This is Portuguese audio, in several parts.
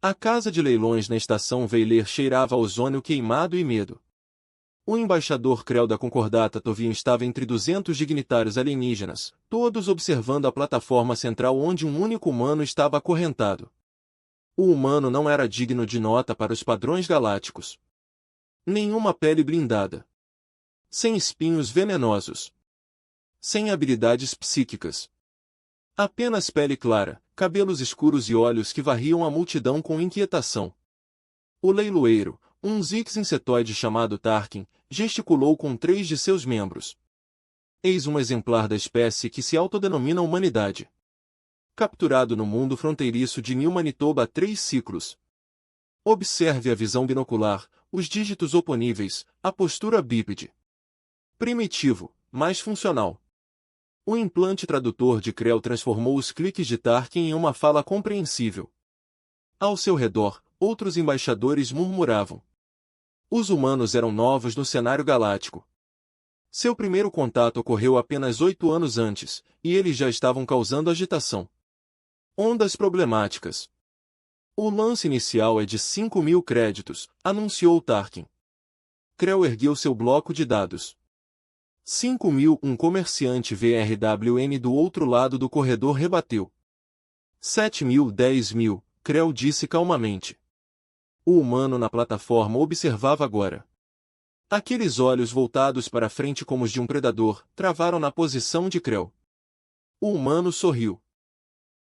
A casa de leilões na estação Veiler cheirava a ozônio queimado e medo. O embaixador Krell da Concordata Tovian estava entre 200 dignitários alienígenas, todos observando a plataforma central onde um único humano estava acorrentado. O humano não era digno de nota para os padrões galácticos. Nenhuma pele blindada. Sem espinhos venenosos. Sem habilidades psíquicas. Apenas pele clara, cabelos escuros e olhos que varriam a multidão com inquietação. O leiloeiro, um Zix insetoide chamado Tarkin, gesticulou com 3 de seus membros. Eis um exemplar da espécie que se autodenomina humanidade. Capturado no mundo fronteiriço de New Manitoba há 3 ciclos. Observe a visão binocular, os dígitos oponíveis, a postura bípede. Primitivo, mas funcional. O implante tradutor de Krell transformou os cliques de Tarkin em uma fala compreensível. Ao seu redor, outros embaixadores murmuravam. Os humanos eram novos no cenário galáctico. Seu primeiro contato ocorreu apenas 8 anos antes, e eles já estavam causando agitação. Ondas problemáticas. O lance inicial é de 5.000 créditos, anunciou Tarkin. Krell ergueu seu bloco de dados. 5.000, um comerciante VRWN do outro lado do corredor rebateu. 7.000, 10.000, Krell disse calmamente. O humano na plataforma observava agora. Aqueles olhos voltados para frente como os de um predador, travaram na posição de Krell. O humano sorriu.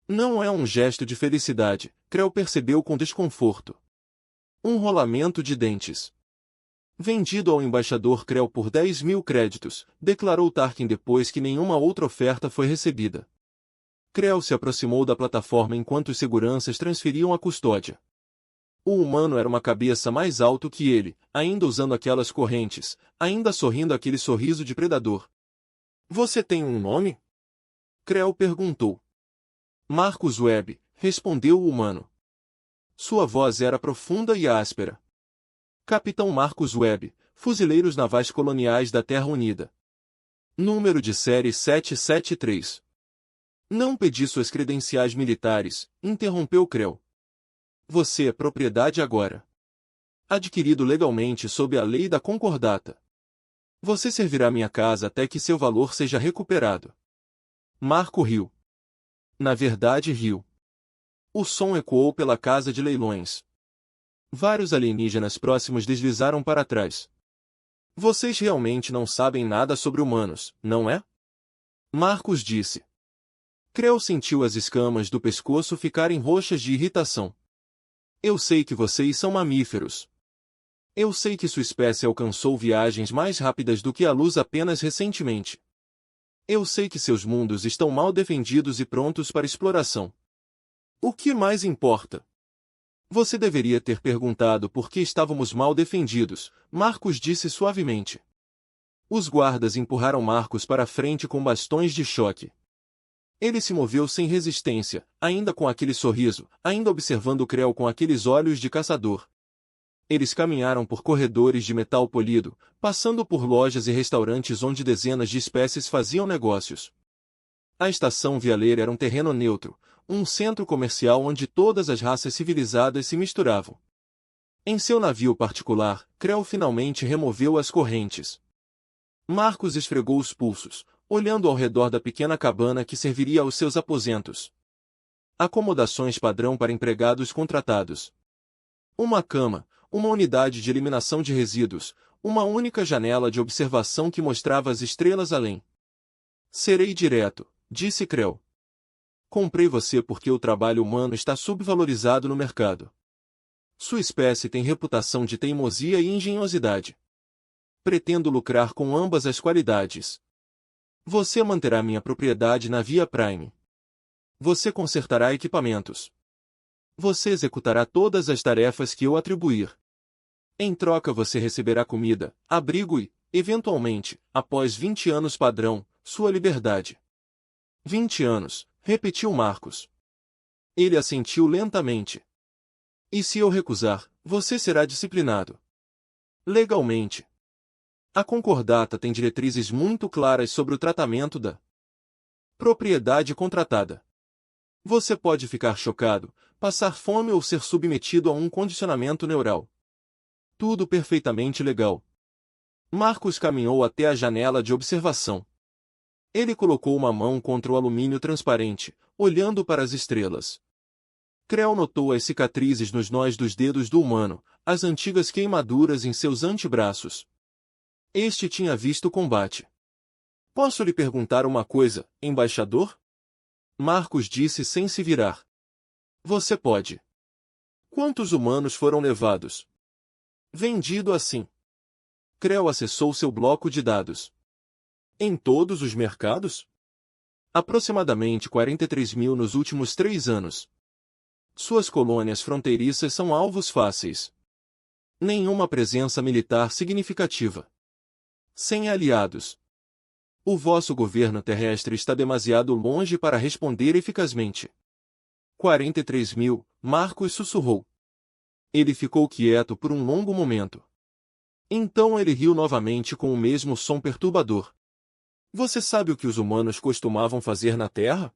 Não é um gesto de felicidade, Krell percebeu com desconforto. Um rolamento de dentes. Vendido ao embaixador Krell por 10.000 créditos, declarou Tarkin depois que nenhuma outra oferta foi recebida. Krell se aproximou da plataforma enquanto os seguranças transferiam a custódia. O humano era uma cabeça mais alto que ele, ainda usando aquelas correntes, ainda sorrindo aquele sorriso de predador. Você tem um nome? Krell perguntou. Marcus Webb, respondeu o humano. Sua voz era profunda e áspera. Capitão Marcus Webb, Fuzileiros Navais Coloniais da Terra Unida. Número de série 773. Não pedi suas credenciais militares, interrompeu Krell. Você é propriedade agora. Adquirido legalmente sob a lei da Concordata. Você servirá minha casa até que seu valor seja recuperado. Marco riu. Na verdade riu. O som ecoou pela casa de leilões. Vários alienígenas próximos deslizaram para trás. Vocês realmente não sabem nada sobre humanos, não é? Marcos disse. Krell sentiu as escamas do pescoço ficarem roxas de irritação. Eu sei que vocês são mamíferos. Eu sei que sua espécie alcançou viagens mais rápidas do que a luz apenas recentemente. Eu sei que seus mundos estão mal defendidos e prontos para exploração. O que mais importa? Você deveria ter perguntado por que estávamos mal defendidos, Marcos disse suavemente. Os guardas empurraram Marcos para frente com bastões de choque. Ele se moveu sem resistência, ainda com aquele sorriso, ainda observando Krell com aqueles olhos de caçador. Eles caminharam por corredores de metal polido, passando por lojas e restaurantes onde dezenas de espécies faziam negócios. A estação Veiler era um terreno neutro, um centro comercial onde todas as raças civilizadas se misturavam. Em seu navio particular, Krell finalmente removeu as correntes. Marcos esfregou os pulsos, olhando ao redor da pequena cabana que serviria aos seus aposentos. Acomodações padrão para empregados contratados. Uma cama, uma unidade de eliminação de resíduos, uma única janela de observação que mostrava as estrelas além. Serei direto, disse Krell. Comprei você porque o trabalho humano está subvalorizado no mercado. Sua espécie tem reputação de teimosia e engenhosidade. Pretendo lucrar com ambas as qualidades. Você manterá minha propriedade na Via Prime. Você consertará equipamentos. Você executará todas as tarefas que eu atribuir. Em troca você receberá comida, abrigo e, eventualmente, após 20 anos padrão, sua liberdade. 20 anos, repetiu Marcos. Ele assentiu lentamente. E se eu recusar, você será disciplinado. Legalmente. A Concordata tem diretrizes muito claras sobre o tratamento da propriedade contratada. Você pode ficar chocado, passar fome ou ser submetido a um condicionamento neural. Tudo perfeitamente legal. Marcus caminhou até a janela de observação. Ele colocou uma mão contra o alumínio transparente, olhando para as estrelas. Creu notou as cicatrizes nos nós dos dedos do humano, as antigas queimaduras em seus antebraços. Este tinha visto combate. Posso lhe perguntar uma coisa, embaixador? Marcus disse sem se virar. Você pode. Quantos humanos foram levados? Vendido assim. Creu acessou seu bloco de dados. Em todos os mercados? Aproximadamente 43 mil nos últimos 3 anos. Suas colônias fronteiriças são alvos fáceis. Nenhuma presença militar significativa. Sem aliados. O vosso governo terrestre está demasiado longe para responder eficazmente. 43 mil, Marcus sussurrou. Ele ficou quieto por um longo momento. Então ele riu novamente com o mesmo som perturbador. Você sabe o que os humanos costumavam fazer na Terra?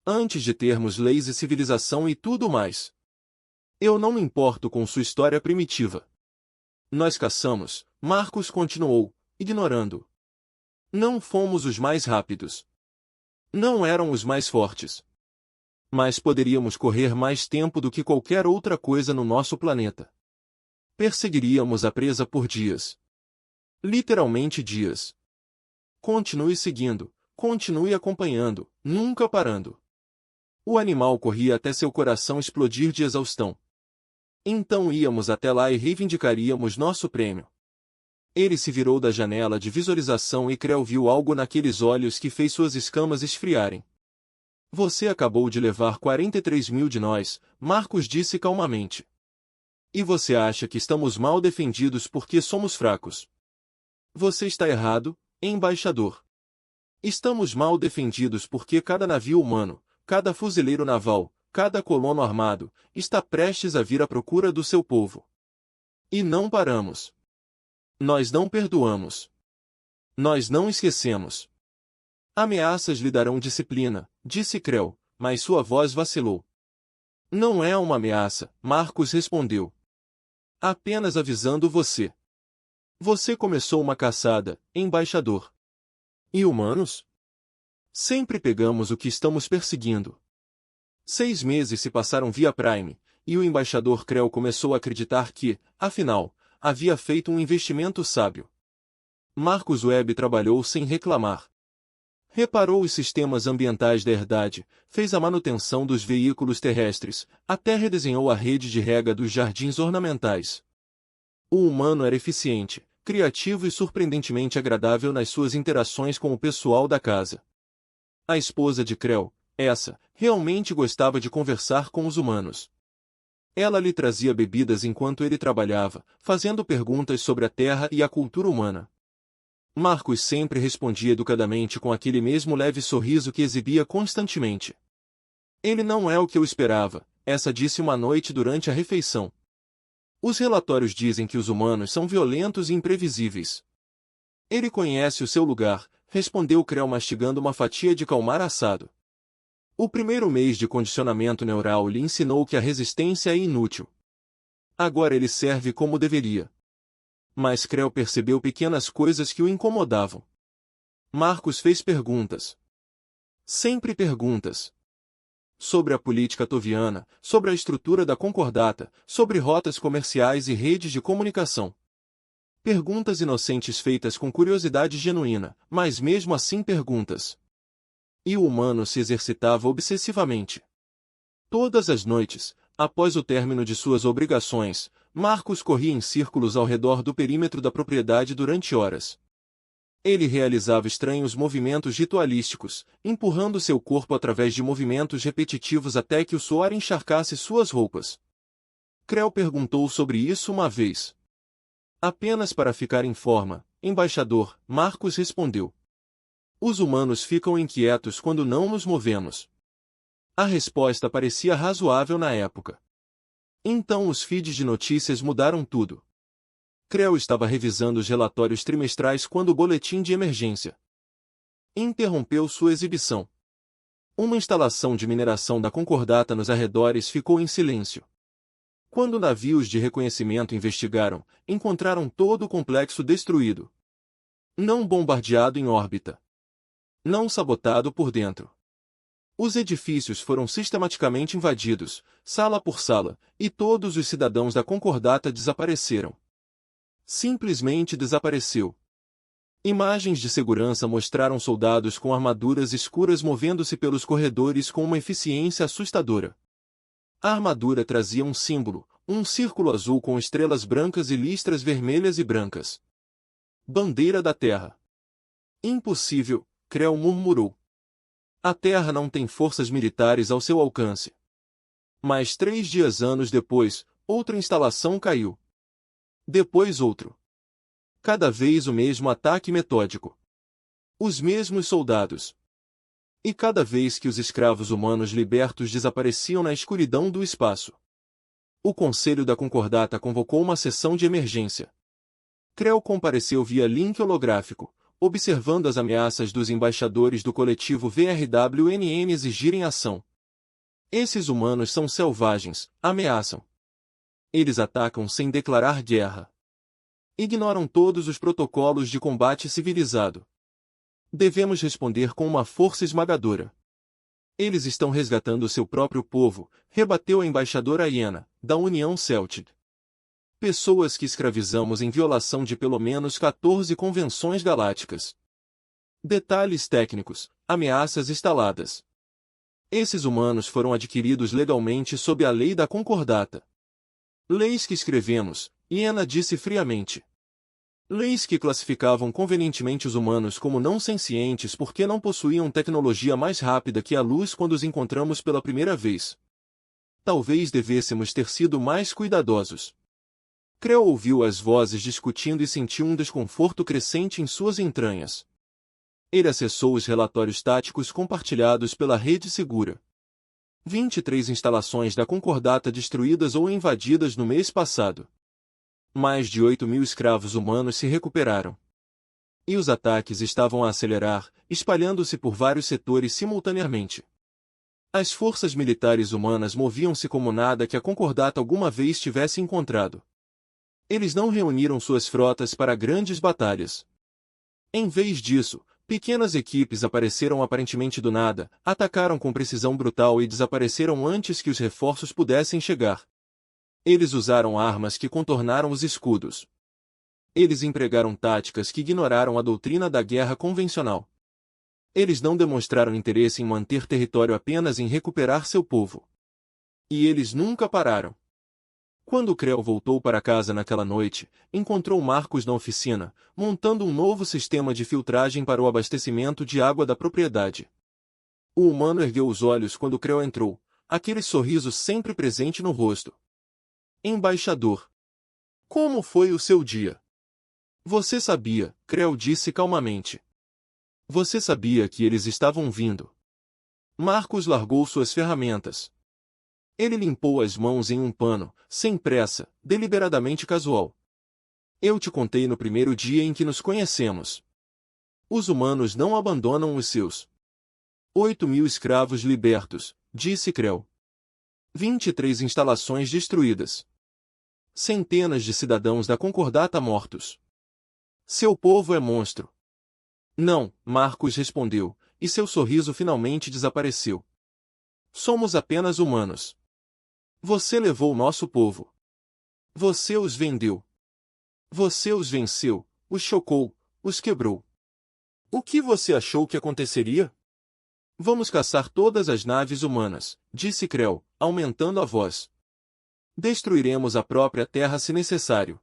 Antes de termos leis e civilização e tudo mais. Eu não me importo com sua história primitiva. Nós caçamos, Marcus continuou, ignorando. Não fomos os mais rápidos. Não eram os mais fortes. Mas poderíamos correr mais tempo do que qualquer outra coisa no nosso planeta. Perseguiríamos a presa por dias. Literalmente dias. Continue seguindo, continue acompanhando, nunca parando. O animal corria até seu coração explodir de exaustão. Então íamos até lá e reivindicaríamos nosso prêmio. Ele se virou da janela de visualização e Creu viu algo naqueles olhos que fez suas escamas esfriarem. Você acabou de levar 43 mil de nós, Marcus disse calmamente. E você acha que estamos mal defendidos porque somos fracos? Você está errado, embaixador. Estamos mal defendidos porque cada navio humano, cada fuzileiro naval, cada colono armado, está prestes a vir à procura do seu povo. E não paramos. Nós não perdoamos. Nós não esquecemos. Ameaças lhe darão disciplina, disse Creu, mas sua voz vacilou. Não é uma ameaça, Marcus respondeu. Apenas avisando você. Você começou uma caçada, embaixador. E humanos? Sempre pegamos o que estamos perseguindo. 6 meses se passaram via Prime, e o embaixador Creu começou a acreditar que, afinal, havia feito um investimento sábio. Marcus Webb trabalhou sem reclamar. Reparou os sistemas ambientais da herdade, fez a manutenção dos veículos terrestres, até redesenhou a rede de rega dos jardins ornamentais. O humano era eficiente, criativo e surpreendentemente agradável nas suas interações com o pessoal da casa. A esposa de Creu, essa, realmente gostava de conversar com os humanos. Ela lhe trazia bebidas enquanto ele trabalhava, fazendo perguntas sobre a terra e a cultura humana. Marcus sempre respondia educadamente com aquele mesmo leve sorriso que exibia constantemente. Ele não é o que eu esperava, essa disse uma noite durante a refeição. Os relatórios dizem que os humanos são violentos e imprevisíveis. Ele conhece o seu lugar, respondeu Creu mastigando uma fatia de calmar assado. O primeiro mês de condicionamento neural lhe ensinou que a resistência é inútil. Agora ele serve como deveria. Mas Creu percebeu pequenas coisas que o incomodavam. Marcus fez perguntas. Sempre perguntas. Sobre a política toviana, sobre a estrutura da concordata, sobre rotas comerciais e redes de comunicação. Perguntas inocentes feitas com curiosidade genuína, mas mesmo assim perguntas. E o humano se exercitava obsessivamente. Todas as noites, após o término de suas obrigações, Marcus corria em círculos ao redor do perímetro da propriedade durante horas. Ele realizava estranhos movimentos ritualísticos, empurrando seu corpo através de movimentos repetitivos até que o suor encharcasse suas roupas. Creu perguntou sobre isso uma vez. Apenas para ficar em forma, embaixador, Marcus respondeu. Os humanos ficam inquietos quando não nos movemos. A resposta parecia razoável na época. Então os feeds de notícias mudaram tudo. Creu estava revisando os relatórios trimestrais quando o boletim de emergência interrompeu sua exibição. Uma instalação de mineração da Concordata nos arredores ficou em silêncio. Quando navios de reconhecimento investigaram, encontraram todo o complexo destruído. Não bombardeado em órbita. Não sabotado por dentro. Os edifícios foram sistematicamente invadidos, sala por sala, e todos os cidadãos da Concordata desapareceram. Simplesmente desapareceu. Imagens de segurança mostraram soldados com armaduras escuras movendo-se pelos corredores com uma eficiência assustadora. A armadura trazia um símbolo, um círculo azul com estrelas brancas e listras vermelhas e brancas. Bandeira da Terra. Impossível, Creel murmurou. A Terra não tem forças militares ao seu alcance. Mas 3 dias anos depois, outra instalação caiu. Depois outro. Cada vez o mesmo ataque metódico. Os mesmos soldados. E cada vez que os escravos humanos libertos desapareciam na escuridão do espaço. O Conselho da Concordata convocou uma sessão de emergência. Creel compareceu via link holográfico, observando as ameaças dos embaixadores do coletivo VRWNM exigirem ação. Esses humanos são selvagens, ameaçam. Eles atacam sem declarar guerra. Ignoram todos os protocolos de combate civilizado. Devemos responder com uma força esmagadora. Eles estão resgatando seu próprio povo, rebateu a embaixadora Iena, da União Celtic. Pessoas que escravizamos em violação de pelo menos 14 convenções galácticas. Detalhes técnicos, ameaças instaladas. Esses humanos foram adquiridos legalmente sob a lei da Concordata. Leis que escrevemos, Iena disse friamente. Leis que classificavam convenientemente os humanos como não sencientes porque não possuíam tecnologia mais rápida que a luz quando os encontramos pela primeira vez. Talvez devêssemos ter sido mais cuidadosos. Creel ouviu as vozes discutindo e sentiu um desconforto crescente em suas entranhas. Ele acessou os relatórios táticos compartilhados pela rede segura. 23 instalações da Concordata destruídas ou invadidas no mês passado. Mais de 8.000 escravos humanos se recuperaram. E os ataques estavam a acelerar, espalhando-se por vários setores simultaneamente. As forças militares humanas moviam-se como nada que a Concordata alguma vez tivesse encontrado. Eles não reuniram suas frotas para grandes batalhas. Em vez disso, pequenas equipes apareceram aparentemente do nada, atacaram com precisão brutal e desapareceram antes que os reforços pudessem chegar. Eles usaram armas que contornaram os escudos. Eles empregaram táticas que ignoraram a doutrina da guerra convencional. Eles não demonstraram interesse em manter território apenas em recuperar seu povo. E eles nunca pararam. Quando Creel voltou para casa naquela noite, encontrou Marcus na oficina, montando um novo sistema de filtragem para o abastecimento de água da propriedade. O humano ergueu os olhos quando Creel entrou, aquele sorriso sempre presente no rosto. Embaixador. Como foi o seu dia? Você sabia, Creel disse calmamente. Você sabia que eles estavam vindo. Marcus largou suas ferramentas. Ele limpou as mãos em um pano, sem pressa, deliberadamente casual. Eu te contei no primeiro dia em que nos conhecemos. Os humanos não abandonam os seus. 8.000 escravos libertos, disse Creel. 23 instalações destruídas. Centenas de cidadãos da Concordata mortos. Seu povo é monstro. Não, Marcus respondeu, e seu sorriso finalmente desapareceu. Somos apenas humanos. Você levou nosso povo. Você os vendeu. Você os venceu, os chocou, os quebrou. O que você achou que aconteceria? Vamos caçar todas as naves humanas, disse Creel, aumentando a voz. Destruiremos a própria Terra se necessário.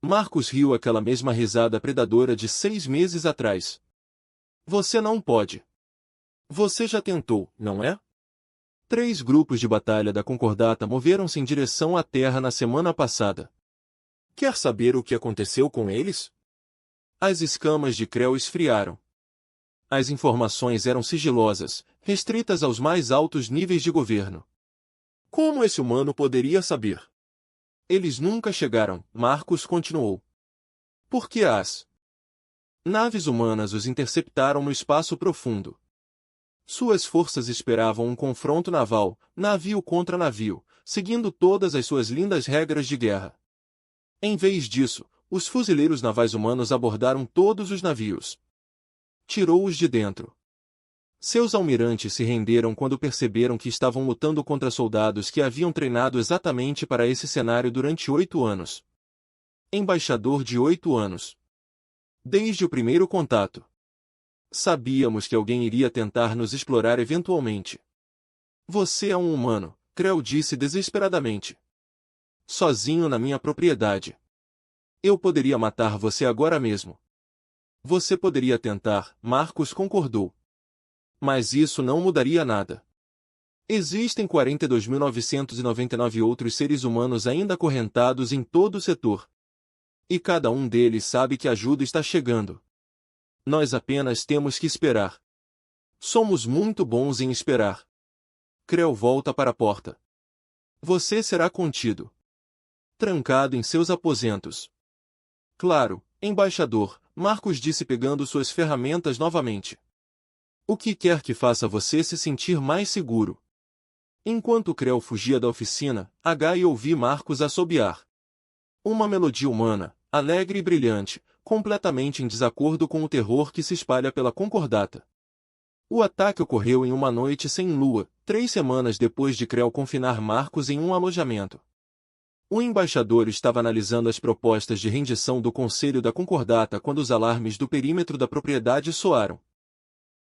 Marcus riu aquela mesma risada predadora de 6 meses atrás. Você não pode. Você já tentou, não é? 3 grupos de batalha da Concordata moveram-se em direção à Terra na semana passada. Quer saber o que aconteceu com eles? As escamas de Creel esfriaram. As informações eram sigilosas, restritas aos mais altos níveis de governo. Como esse humano poderia saber? Eles nunca chegaram, Marcus continuou. Porque as naves humanas os interceptaram no espaço profundo. Suas forças esperavam um confronto naval, navio contra navio, seguindo todas as suas lindas regras de guerra. Em vez disso, os fuzileiros navais humanos abordaram todos os navios. Tirou-os de dentro. Seus almirantes se renderam quando perceberam que estavam lutando contra soldados que haviam treinado exatamente para esse cenário durante 8 anos. Embaixador de 8 anos. Desde o primeiro contato. Sabíamos que alguém iria tentar nos explorar eventualmente. Você é um humano, Creu disse desesperadamente. Sozinho na minha propriedade. Eu poderia matar você agora mesmo. Você poderia tentar, Marcos concordou. Mas isso não mudaria nada. Existem 42.999 outros seres humanos ainda acorrentados em todo o setor. E cada um deles sabe que a ajuda está chegando. Nós apenas temos que esperar. Somos muito bons em esperar. Creu volta para a porta. Você será contido. Trancado em seus aposentos. Claro, embaixador, Marcos disse pegando suas ferramentas novamente. O que quer que faça você se sentir mais seguro. Enquanto Creu fugia da oficina, H e ouvi Marcos assobiar. Uma melodia humana, alegre e brilhante, completamente em desacordo com o terror que se espalha pela concordata. O ataque ocorreu em uma noite sem lua, 3 semanas depois de Creu confinar Marcos em um alojamento. O embaixador estava analisando as propostas de rendição do Conselho da Concordata quando os alarmes do perímetro da propriedade soaram.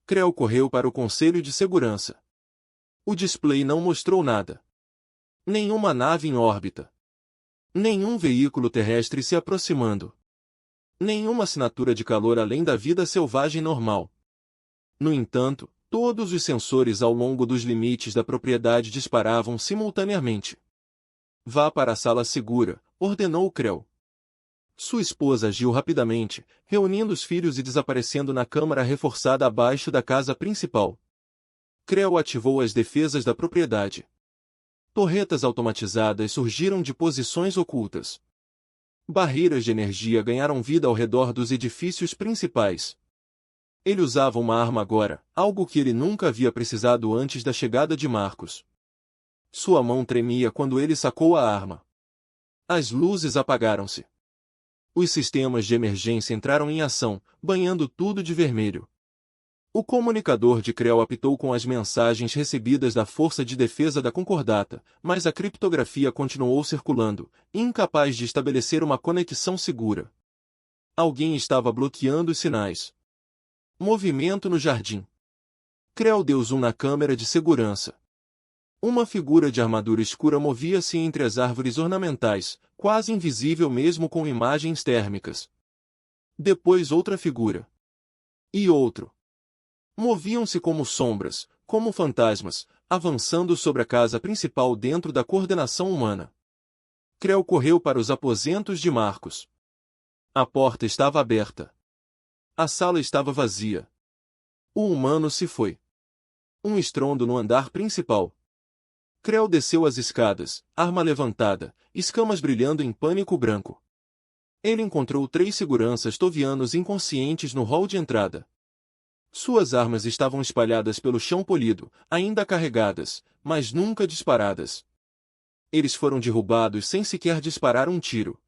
Creu correu para o Conselho de Segurança. O display não mostrou nada. Nenhuma nave em órbita. Nenhum veículo terrestre se aproximando. Nenhuma assinatura de calor além da vida selvagem normal. No entanto, todos os sensores ao longo dos limites da propriedade disparavam simultaneamente. Vá para a sala segura, ordenou Creu. Sua esposa agiu rapidamente, reunindo os filhos e desaparecendo na câmara reforçada abaixo da casa principal. Creu ativou as defesas da propriedade. Torretas automatizadas surgiram de posições ocultas. Barreiras de energia ganharam vida ao redor dos edifícios principais. Ele usava uma arma agora, algo que ele nunca havia precisado antes da chegada de Marcos. Sua mão tremia quando ele sacou a arma. As luzes apagaram-se. Os sistemas de emergência entraram em ação, banhando tudo de vermelho. O comunicador de Creu apitou com as mensagens recebidas da Força de Defesa da Concordata, mas a criptografia continuou circulando, incapaz de estabelecer uma conexão segura. Alguém estava bloqueando os sinais. Movimento no jardim. Creu deu zoom na câmera de segurança. Uma figura de armadura escura movia-se entre as árvores ornamentais, quase invisível mesmo com imagens térmicas. Depois outra figura. E outro. Moviam-se como sombras, como fantasmas, avançando sobre a casa principal dentro da coordenação humana. Creu correu para os aposentos de Marcos. A porta estava aberta. A sala estava vazia. O humano se foi. Um estrondo no andar principal. Creu desceu as escadas, arma levantada, escamas brilhando em pânico branco. Ele encontrou 3 seguranças tovianos inconscientes no hall de entrada. Suas armas estavam espalhadas pelo chão polido, ainda carregadas, mas nunca disparadas. Eles foram derrubados sem sequer disparar um tiro.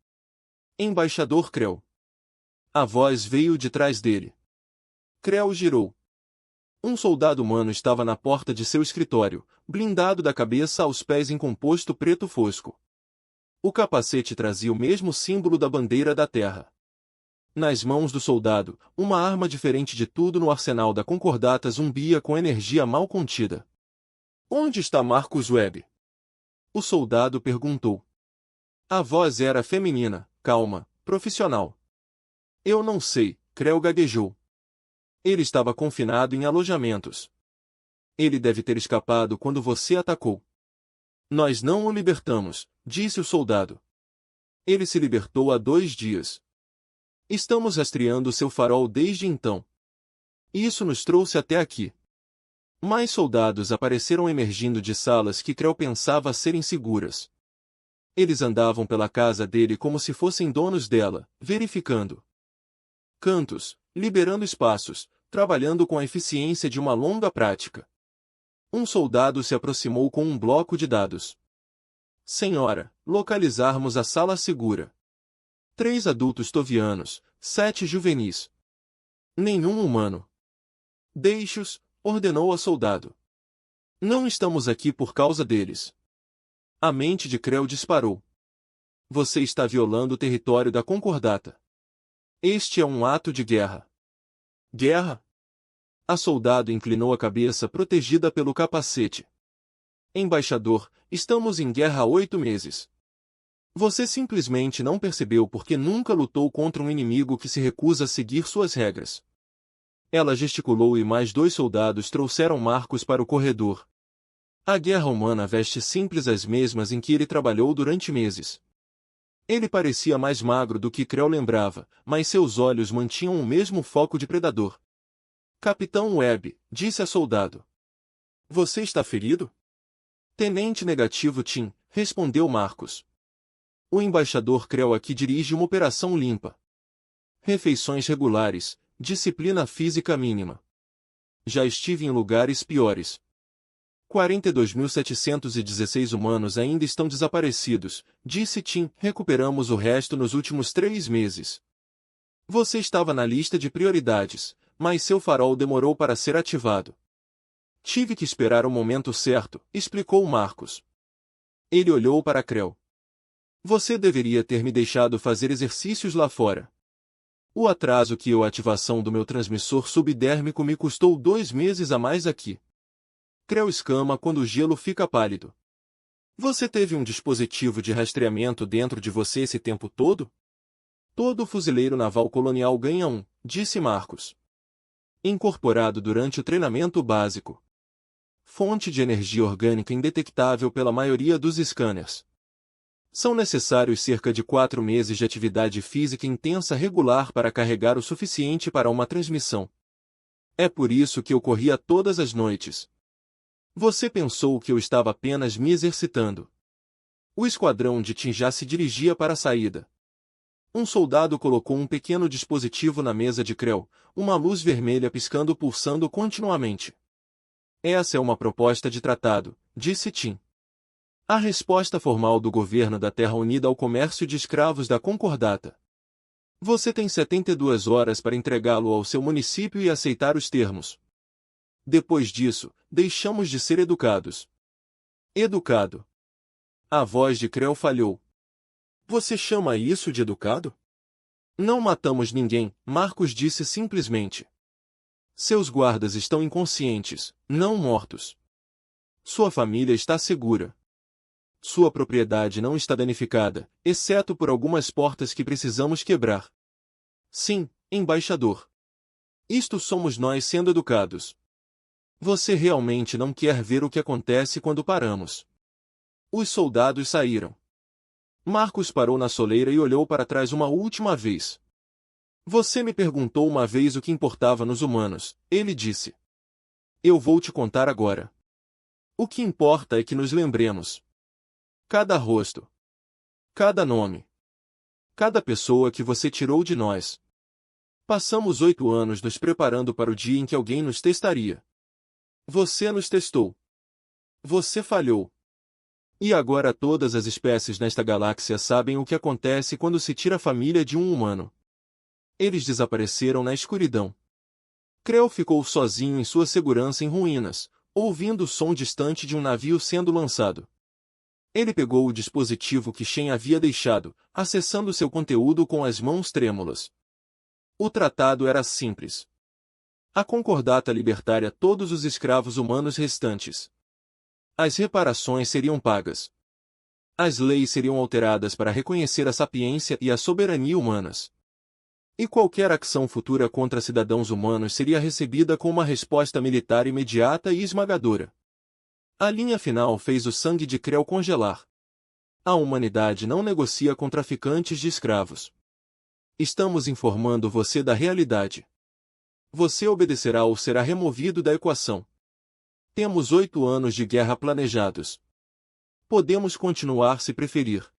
Embaixador Creu. A voz veio de trás dele. Creu girou. Um soldado humano estava na porta de seu escritório, blindado da cabeça aos pés em composto preto fosco. O capacete trazia o mesmo símbolo da bandeira da terra. Nas mãos do soldado, uma arma diferente de tudo no arsenal da concordata zumbia com energia mal contida. Onde está Marcus Webb? O soldado perguntou. A voz era feminina, calma, profissional. Eu não sei, Creu gaguejou. Ele estava confinado em alojamentos. Ele deve ter escapado quando você atacou. Nós não o libertamos, disse o soldado. Ele se libertou há 2 dias. Estamos rastreando seu farol desde então. Isso nos trouxe até aqui. Mais soldados apareceram emergindo de salas que Creu pensava serem seguras. Eles andavam pela casa dele como se fossem donos dela, verificando cantos, liberando espaços, trabalhando com a eficiência de uma longa prática. Um soldado se aproximou com um bloco de dados. Senhora, localizarmos a sala segura. 3 adultos tovianos, 7 juvenis. Nenhum humano. Deixe-os, ordenou a soldado. Não estamos aqui por causa deles. A mente de Creu disparou. Você está violando o território da Concordata. Este é um ato de guerra. Guerra? A soldado inclinou a cabeça protegida pelo capacete. Embaixador, estamos em guerra há 8 meses. Você simplesmente não percebeu porque nunca lutou contra um inimigo que se recusa a seguir suas regras. Ela gesticulou e mais 2 soldados trouxeram Marcos para o corredor. A guerra humana veste simples as mesmas em que ele trabalhou durante meses. Ele parecia mais magro do que Creu lembrava, mas seus olhos mantinham o mesmo foco de predador. Capitão Webb, disse a soldado. Você está ferido? Tenente negativo Tim, respondeu Marcos. O embaixador Creu aqui dirige uma operação limpa. Refeições regulares, disciplina física mínima. Já estive em lugares piores. 42.716 humanos ainda estão desaparecidos, disse Tim. Recuperamos o resto nos últimos 3 meses. Você estava na lista de prioridades, mas seu farol demorou para ser ativado. Tive que esperar o momento certo, explicou Marcos. Ele olhou para Creu. Você deveria ter me deixado fazer exercícios lá fora. O atraso que a ativação do meu transmissor subdérmico me custou 2 meses a mais aqui. Creu escama quando o gelo fica pálido. Você teve um dispositivo de rastreamento dentro de você esse tempo todo? Todo fuzileiro naval colonial ganha um, disse Marcos. Incorporado durante o treinamento básico. Fonte de energia orgânica indetectável pela maioria dos scanners. São necessários cerca de 4 meses de atividade física intensa regular para carregar o suficiente para uma transmissão. É por isso que eu corria todas as noites. Você pensou que eu estava apenas me exercitando. O esquadrão de Tim já se dirigia para a saída. Um soldado colocou um pequeno dispositivo na mesa de Creu, uma luz vermelha piscando pulsando continuamente. Essa é uma proposta de tratado, disse Tim. A resposta formal do governo da Terra Unida ao comércio de escravos da Concordata. Você tem 72 horas para entregá-lo ao seu município e aceitar os termos. Depois disso, deixamos de ser educados. Educado. A voz de Creu falhou. Você chama isso de educado? Não matamos ninguém, Marcos disse simplesmente. Seus guardas estão inconscientes, não mortos. Sua família está segura. Sua propriedade não está danificada, exceto por algumas portas que precisamos quebrar. Sim, embaixador. Isto somos nós sendo educados. Você realmente não quer ver o que acontece quando paramos. Os soldados saíram. Marcos parou na soleira e olhou para trás uma última vez. Você me perguntou uma vez o que importava nos humanos, ele disse. Eu vou te contar agora. O que importa é que nos lembremos. Cada rosto. Cada nome. Cada pessoa que você tirou de nós. Passamos 8 anos nos preparando para o dia em que alguém nos testaria. Você nos testou. Você falhou. E agora todas as espécies nesta galáxia sabem o que acontece quando se tira a família de um humano. Eles desapareceram na escuridão. Creu ficou sozinho em sua segurança em ruínas, ouvindo o som distante de um navio sendo lançado. Ele pegou o dispositivo que Shen havia deixado, acessando seu conteúdo com as mãos trêmulas. O tratado era simples. A Concordata libertaria todos os escravos humanos restantes. As reparações seriam pagas. As leis seriam alteradas para reconhecer a sapiência e a soberania humanas. E qualquer ação futura contra cidadãos humanos seria recebida com uma resposta militar imediata e esmagadora. A linha final fez o sangue de Creu congelar. A humanidade não negocia com traficantes de escravos. Estamos informando você da realidade. Você obedecerá ou será removido da equação. Temos 8 anos de guerra planejados. Podemos continuar se preferir.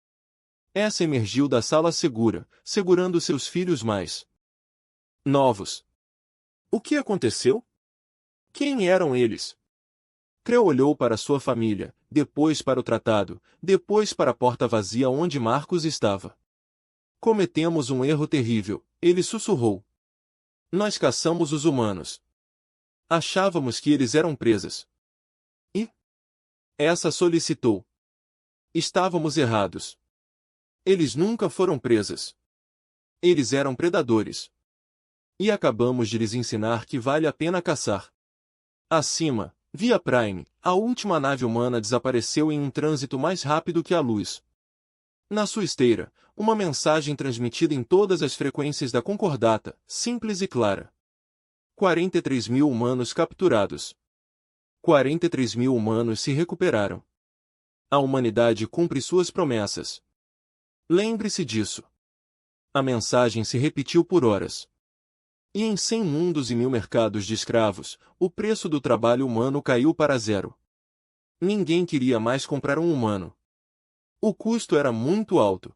Essa emergiu da sala segura, segurando seus filhos mais novos. O que aconteceu? Quem eram eles? Creu olhou para sua família, depois para o tratado, depois para a porta vazia onde Marcos estava. Cometemos um erro terrível, ele sussurrou. Nós caçamos os humanos. Achávamos que eles eram presas. E? Essa solicitou. Estávamos errados. Eles nunca foram presas. Eles eram predadores. E acabamos de lhes ensinar que vale a pena caçar. Acima, via Prime, a última nave humana desapareceu em um trânsito mais rápido que a luz. Na sua esteira, uma mensagem transmitida em todas as frequências da concordata, simples e clara. 43 mil humanos capturados. 43 mil humanos se recuperaram. A humanidade cumpre suas promessas. Lembre-se disso. A mensagem se repetiu por horas. E em 100 mundos e 1000 mercados de escravos, o preço do trabalho humano caiu para zero. Ninguém queria mais comprar um humano. O custo era muito alto.